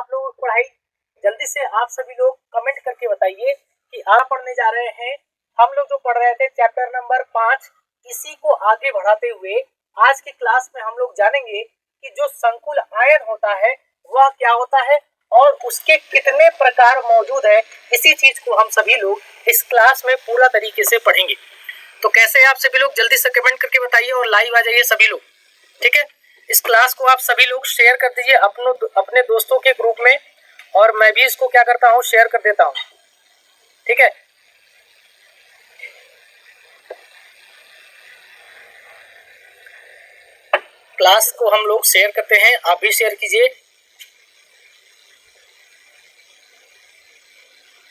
आप लोगों की पढ़ाई? जल्दी से आप सभी लोग कमेंट करके बताइए कि आप पढ़ने जा रहे हैं। हम लोग जो पढ़ रहे थे चैप्टर नंबर 5, इसी को आगे बढ़ाते हुए आज की क्लास में हम लोग जानेंगे कि जो संकुल आयन होता है वह क्या होता है और उसके कितने प्रकार मौजूद है। इसी चीज को हम सभी लोग इस क्लास में पूरा तरीके से पढ़ेंगे। तो कैसे आप सभी लोग जल्दी से कमेंट करके बताइए और लाइव आ जाइए सभी लोग, ठीक है। इस क्लास को आप सभी लोग शेयर कर दीजिए अपने दोस्तों के ग्रुप में, और मैं भी इसको क्या करता हूँ, शेयर कर देता हूँ, ठीक है। क्लास को हम लोग शेयर करते हैं, आप भी शेयर कीजिए।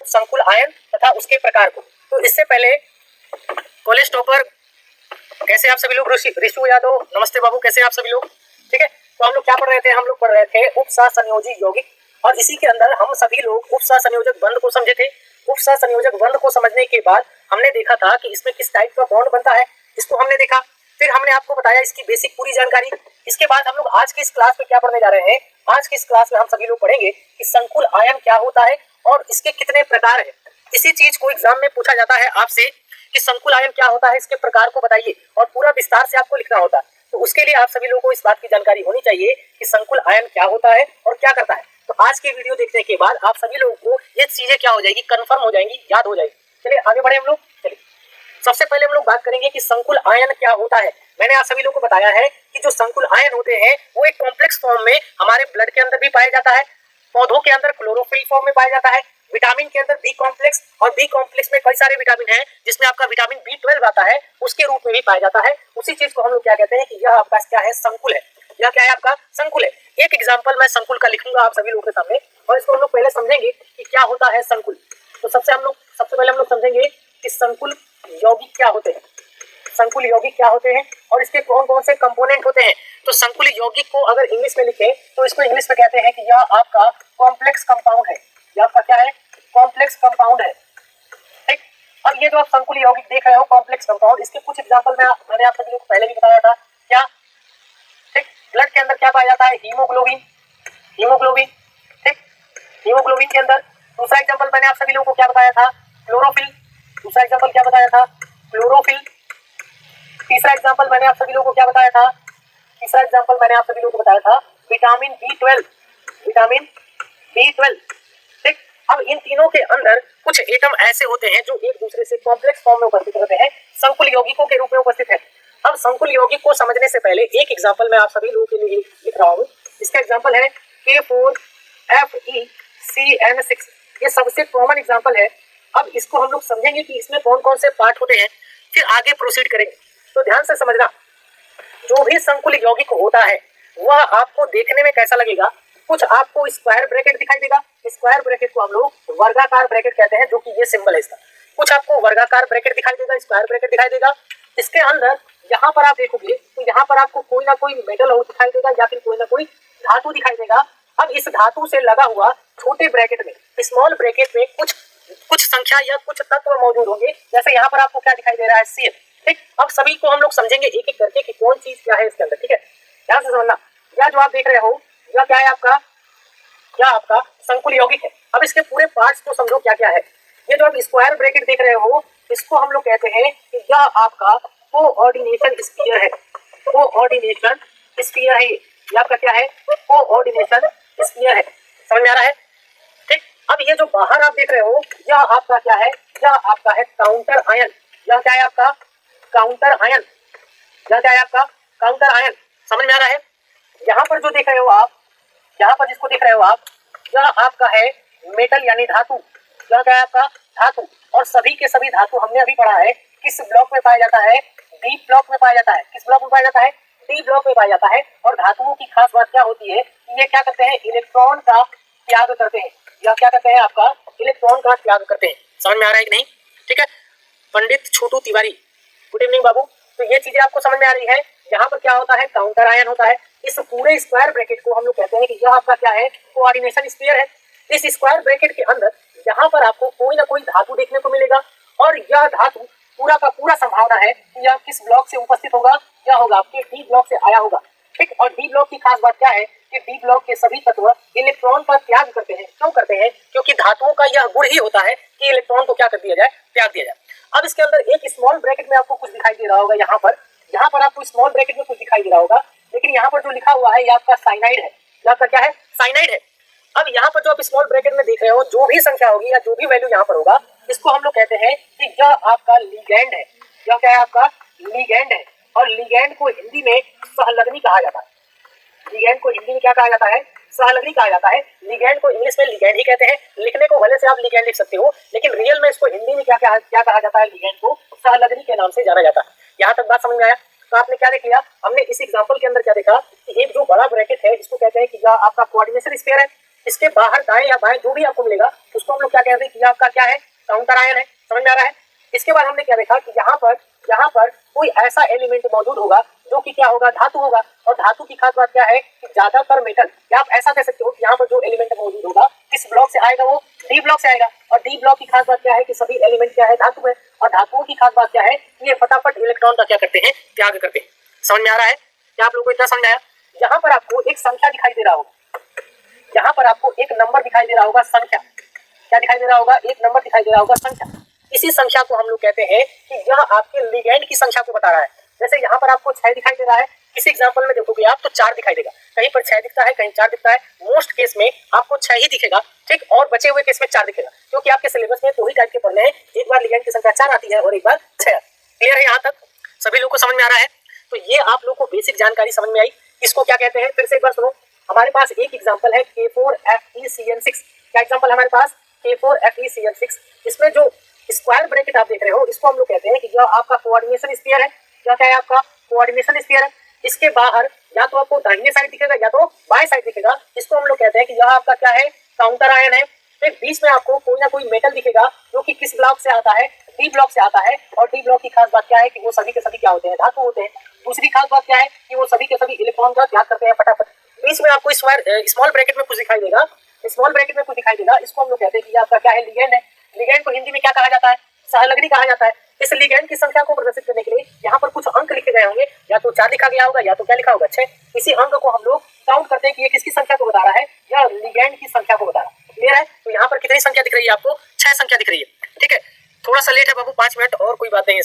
संकुल आयन तथा उसके प्रकार को। तो इससे पहले कॉलेज टॉपर कैसे आप सभी लोग? ऋषु यादव, नमस्ते बाबू, कैसे आप सभी लोग? ठीक है। तो हम लोग क्या पढ़ रहे थे? हम लोग पढ़ रहे थे उपसह संयोजी यौगिक, और इसी के अंदर हम सभी लोग उपसह संयोजक बंध को समझे थे। उपसह संयोजक बंध को समझने के बाद हमने देखा था कि इसमें किस टाइप का बॉन्ड बनता है, इसको हमने देखा। फिर हमने आपको बताया इसकी बेसिक पूरी जानकारी। इसके बाद हम लोग आज की इस क्लास में क्या पढ़ने जा रहे हैं? आज की इस क्लास में हम सभी लोग पढ़ेंगे कि संकुल आयन क्या होता है और इसके कितने प्रकार है। इसी चीज को एग्जाम में पूछा जाता है आपसे कि संकुल आयन क्या होता है, इसके प्रकार को बताइए, और पूरा विस्तार से आपको लिखना होता है। तो उसके लिए आप सभी लोगों को इस बात की जानकारी होनी चाहिए कि संकुल आयन क्या होता है और क्या करता है। तो आज की वीडियो देखने के बाद आप सभी लोगों को ये चीजें क्या हो जाएगी, कंफर्म हो जाएंगी, याद हो जाएगी। चलिए आगे बढ़े हम लोग। चलिए सबसे पहले हम लोग बात करेंगे कि संकुल आयन क्या होता है। मैंने आप सभी लोगों को बताया है कि जो संकुल आयन होते हैं वो एक कॉम्प्लेक्स फॉर्म में हमारे ब्लड के अंदर भी पाया जाता है, पौधों के अंदर क्लोरोफिल फॉर्म में पाया जाता है, विटामिन के अंदर बी कॉम्प्लेक्स, और बी कॉम्प्लेक्स में कई सारे विटामिन हैं जिसमें आपका विटामिन B12 आता है, उसके रूप में भी पाया जाता है। उसी चीज को हम लोग क्या कहते हैं कि यह आपका क्या है, संकुल है। यह क्या है, आपका संकुल है। एक एग्जांपल मैं संकुल का लिखूंगा आप सभी लोगों के सामने, और इसको हम लोग पहले समझेंगे कि क्या होता है संकुल। तो सबसे पहले हम लोग समझेंगे कि संकुल यौगिक क्या होते हैं। संकुल यौगिक क्या होते हैं और इसके कौन कौन से कंपोनेंट होते हैं। तो संकुल यौगिक को अगर इंग्लिश में लिखें तो इसको इंग्लिश में कहते हैं कि यह आपका कॉम्प्लेक्स कंपाउंड है। यह आपका क्या है, कॉम्प्लेक्स कंपाउंड है, ठीक। अब ये जो आप संकुल यौगिक देख रहे हो कॉम्प्लेक्स कंपाउंड, इसके कुछ एग्जांपल मैंने आप सभी लोग पहले भी बताया था। क्या, ठीक। ब्लड के अंदर क्या पाया जाता है, हीमोग्लोबिन, हीमोग्लोबिन, ठीक। हीमोग्लोबिन के अंदर दूसरा एग्जांपल मैंने आप सभी लोगों को क्या बताया था, क्लोरोफिल। दूसरा एग्जांपल क्या बताया था, क्लोरोफिल। तीसरा एग्जांपल मैंने आप सभी लोगों को क्या बताया था, तीसरा एग्जांपल मैंने आप सभी लोगों को बताया था विटामिन B12, विटामिन B12, ठीक। अब इन तीनों के अंदर कुछ एटम ऐसे होते हैं जो एक दूसरे से कॉम्प्लेक्स फॉर्म में उपस्थित होते हैं, संकुल यौगिकों के रूप में उपस्थित है। अब संकुल यौगिक को समझने से पहले एक एग्जांपल मैं आप सभी लोगों के लिए लिख रहा हूँ। इसका एग्जांपल है K4FeCN6। ये सबसे कॉमन एग्जांपल है। अब इसको हम लोग समझेंगे कि इसमें कौन कौन से पार्ट होते हैं, फिर आगे प्रोसीड करेंगे। तो ध्यान से समझना, जो भी संकुल यौगिक होता है वह आपको देखने में कैसा लगेगा। कुछ आपको स्क्वायर ब्रैकेट दिखाई देगा, स्क्वायर ब्रैकेट को हम लोग वर्गाकार ब्रैकेट कहते हैं, जो कि ये सिंबल है इसका। कुछ आपको वर्गाकार ब्रैकेट दिखाई देगा, स्क्वायर ब्रैकेट दिखाई देगा। इसके अंदर यहाँ पर आप देखोगे तो यहाँ पर आपको कोई ना कोई मेटल हो दिखाई देगा, या फिर कोई ना कोई धातु दिखाई देगा। अब इस धातु से लगा हुआ छोटे ब्रैकेट में, स्मॉल ब्रैकेट में कुछ संख्या या कुछ तत्व मौजूद होंगे। जैसे यहाँ पर आपको क्या दिखाई दे रहा है, CN, ठीक। अब सभी को हम लोग समझेंगे एक एक करके कि कौन चीज क्या है इसके अंदर, ठीक है। ध्यान से समझना। यह जो आप देख रहे हो यह क्या है, आपका क्या, आपका संकुल यौगिक है। अब इसके पूरे पार्ट्स को समझो क्या क्या है। ये जो आप स्क्वायर ब्रैकेट देख रहे हो इसको हम लोग कहते हैं कि यह आपका कोऑर्डिनेशन स्फीयर है, कोऑर्डिनेशन स्फीयर है। ये आपका क्या है, कोऑर्डिनेशन स्फीयर है। समझ में आ रहा है, ठीक। अब ये जो बाहर आप देख रहे हो यह आपका क्या है, यह आपका है काउंटर आयन। यह क्या है, आपका काउंटर आयन। यह क्या है, आपका काउंटर आयन। समझ में आ रहा है। यहाँ पर जो देख रहे हो आप, यहाँ पर जिसको देख रहे हो आप, यह आपका है मेटल यानी धातु। यह क्या है, आपका धातु। और सभी के सभी धातु हमने अभी पढ़ा है किस ब्लॉक में पाया जाता है, डी ब्लॉक में पाया जाता है। किस ब्लॉक में पाया जाता है, डी ब्लॉक में पाया जाता है। और धातुओं की खास बात क्या होती है कि ये क्या करते हैं, इलेक्ट्रॉन का त्याग करते हैं। यह क्या करते हैं, आपका इलेक्ट्रॉन का त्याग करते हैं। समझ में आ रहा है कि नहीं, ठीक है। पंडित छोटू तिवारी, गुड इवनिंग बाबू। तो ये चीजें आपको समझ में आ रही है। यहाँ पर क्या होता है, काउंटर आयन होता है। इस पूरे स्क्वायर ब्रैकेट को हम लोग कहते हैं कि यह आपका क्या है, कोऑर्डिनेशन स्फीयर है। इस स्क्वायर ब्रैकेट के अंदर यहाँ पर आपको कोई ना कोई धातु देखने को मिलेगा, और यह धातु पूरा का पूरा संभावना है कि यह किस ब्लॉक से उपस्थित होगा, यह होगा आपके डी ब्लॉक से आया होगा, ठीक। और डी ब्लॉक की खास बात क्या है कि डी ब्लॉक के सभी तत्व इलेक्ट्रॉन का त्याग करते हैं। क्यों करते हैं? क्योंकि धातुओं का यह गुण ही होता है कि इलेक्ट्रॉन को क्या कर दिया जाए, त्याग दिया जाए। अब इसके अंदर एक स्मॉल ब्रैकेट में आपको कुछ दिखाई दे रहा होगा, यहाँ पर आपको स्मॉल ब्रैकेट में कुछ दिखाई दे रहा होगा, लेकिन यहाँ पर जो लिखा हुआ है ये आपका साइनाइड है। ये आपका क्या है? साइनाइड है। अब यहाँ पर जो आप स्मॉल ब्रैकेट में देख रहे हो, जो भी संख्या होगी या जो भी वैल्यू यहाँ पर होगा, इसको हम लोग कहते हैं कि यह आपका लिगैंड है। यह क्या है? आपका लिगैंड है। और लिगैंड को हिंदी में सहलग्नी कहा जाता है। लिगैंड को हिंदी में क्या कहा जाता है? सहलग्नी कहा जाता है। लिगैंड को इंग्लिश में लिगैंड ही कहते हैं। लिखने को भले से आप लिगैंड लिख सकते हो, लेकिन रियल में इसको हिंदी में क्या कहा जाता है? लिगैंड को सहलग्नी के नाम से जाना जाता है। यहाँ तक बात समझ में आया? तो आपने क्या देख लिया? हमने इस एग्जांपल के अंदर क्या देखा कि एक जो बड़ा ब्रैकेट है इसको कहते हैं कि यह आपका कोऑर्डिनेशन स्फीयर है। इसके बाहर दाएं या बाएं जो भी आपको मिलेगा उसको हम लोग क्या कहते हैं कि आपका क्या है? काउंटर आयन है। समझ में आ रहा है? इसके बाद हमने क्या देखा कि यहाँ पर कोई ऐसा एलिमेंट मौजूद होगा जो कि क्या होगा? धातु होगा। और धातु की खास बात क्या है कि ज्यादातर मेटल, या आप ऐसा कह सकते हो कि यहाँ पर जो एलिमेंट मौजूद होगा किस ब्लॉक से आएगा? वो डी ब्लॉक से आएगा। और डी ब्लॉक की खास बात क्या है कि सभी एलिमेंट क्या है? धातु है। और धातुओं की खास बात क्या है? ये फटाफट इलेक्ट्रॉन का क्या करते हैं? त्याग करते हैं। समझ में आ रहा है? क्या आप लोगों को इतना समझ आया? यहाँ पर आपको एक संख्या दिखाई दे रहा होगा, यहाँ पर आपको एक नंबर दिखाई दे रहा होगा, संख्या। क्या दिखाई दे रहा होगा? एक नंबर दिखाई दे रहा होगा, संख्या। इसी संख्या को हम लोग कहते हैं कि यह आपके लिगैंड की संख्या को बता रहा है। जैसे यहाँ पर आपको 6 दिखाई दे रहा है, इसी एग्जांपल में देखोगे आप तो 4 दिखाई देगा। कहीं पर 6 दिखता है, कहीं 4 दिखता है। मोस्ट केस में आपको 6 ही दिखेगा, ठीक। और बचे हुए केस में 4 दिखेगा, क्योंकि आपके सिलेबस में 2 ही टाइप के पढ़ने हैं। एक बार लिगैंड की संख्या 4 आती है और एक बार 6। क्लियर है? यहाँ तक सभी लोग को समझ में आ रहा है? तो ये आप लोग को बेसिक जानकारी समझ में आई। इसको क्या कहते हैं? फिर से एक बार सुनो। हमारे पास एक एग्जांपल है K4FeCN6। क्या एग्जांपल है हमारे पास? K4FeCN6। इसमें जो स्क्वायर ब्रैकेट आप देख रहे हो इसको हम लोग कहते हैं कि यह आपका कोऑर्डिनेशन स्फीयर है। क्या है? आपका कोऑर्डिनेशन स्फीयर है। इसके बाहर या तो आपको दाहिने साइड दिखेगा या तो बाएं साइड दिखेगा। इसको हम लोग कहते हैं कि यह आपका क्या है? काउंटर आयन है। फिर बीच में आपको कोई ना कोई मेटल दिखेगा जो कि किस ब्लॉक से आता है? डी ब्लॉक से आता है। और डी ब्लॉक की खास बात क्या है कि वो सभी के सभी क्या होते हैं? धातु होते हैं। दूसरी खास बात क्या है कि वो सभी के सभी इलेक्ट्रॉन का त्याग करते हैं फटाफट। बीच में आपको स्मॉल ब्रैकेट में कुछ दिखाई देगा, स्मॉल ब्रैकेट में कुछ दिखाई देगा। इसको हम लोग कहते हैं कि ये आपका क्या है? लिगैंड है। लिगैंड को हिंदी में क्या कहा जाता है? सहलग्नी कहा जाता है। इस लिगैंड की संख्या को प्रदर्शित करने के लिए यहाँ पर कुछ अंक लिखे गए होंगे, या तो 4 लिखा गया होगा या तो क्या लिखा होगा? 6। इसी अंक को हम लोग काउंट करते हैं कि ये किसकी संख्या को बता रहा है? या लिगैंड की संख्या को बता रहा है। क्लियर है? तो यहाँ पर कितनी संख्या दिख रही है आपको? 6 संख्या दिख रही है, ठीक है। थोड़ा सा लेट है बाबू, 5 मिनट और, कोई बात नहीं।